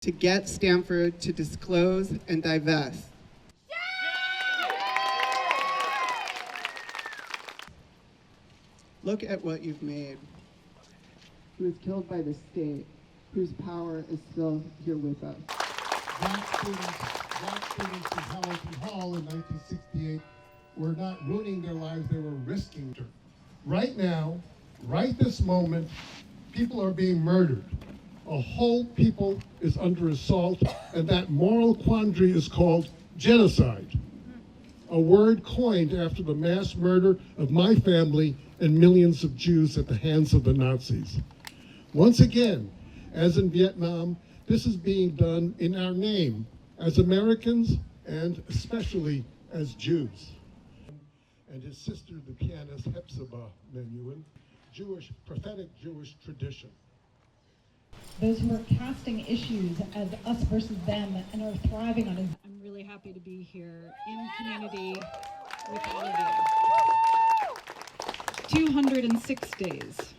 to get Stanford to disclose and divest. Look at what you've made. Who was killed by the state, whose power is still here with us. Black students in Hamilton Hall in 1968 were not ruining their lives, they were risking it. Right now, right this moment, people are being murdered. A whole people is under assault, and that moral quandary is called genocide. A word coined after the mass murder of my family and millions of Jews at the hands of the Nazis. Once again, as in Vietnam, this is being done in our name as Americans and especially as Jews. And his sister, the pianist Hepzibah Menuhin, prophetic Jewish tradition. Those who are casting issues as us versus them and are thriving on it. I'm really happy to be here in community with all of you. 206 days.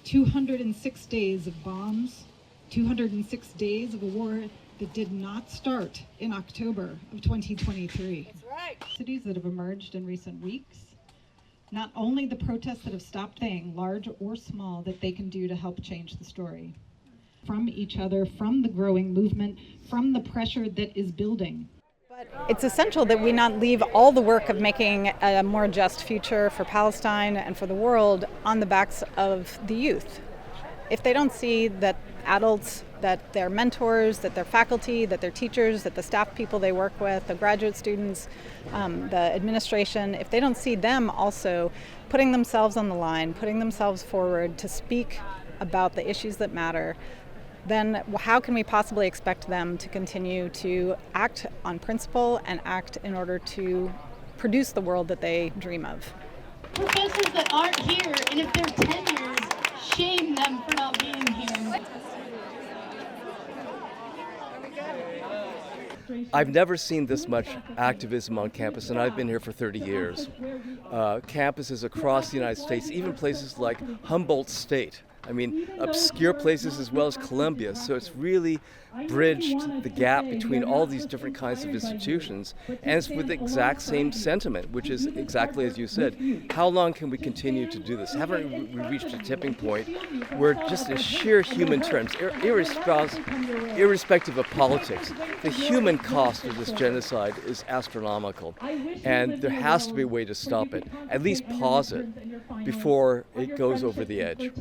206 days of bombs. 206 days of a war that did not start in October of 2023. That's right. Cities that have emerged in recent weeks. Not only the protests that have stopped saying, large or small, that they can do to help change the story. From each other, from the growing movement, from the pressure that is building. But it's essential that we not leave all the work of making a more just future for Palestine and for the world on the backs of the youth. If they don't see that adults, that their mentors, that their faculty, that their teachers, that the staff people they work with, the graduate students, the administration, if they don't see them also putting themselves on the line, putting themselves forward to speak about the issues that matter, then how can we possibly expect them to continue to act on principle and act in order to produce the world that they dream of? Professors that aren't here, and if they're tenured, shame them for not being here. I've never seen this much activism on campus, and I've been here for 30 years. Campuses across the United States, even places like Humboldt State, I mean, obscure places as well as Columbia. So it's really bridged the gap between all these different kinds of institutions, and it's with the exact same sentiment, which is exactly as you said. How long can we continue to do this? Haven't we reached a tipping point where just in sheer human terms, irrespective of politics, the human cost of this genocide is astronomical, and there has to be a way to stop it, at least pause it before it goes over the edge.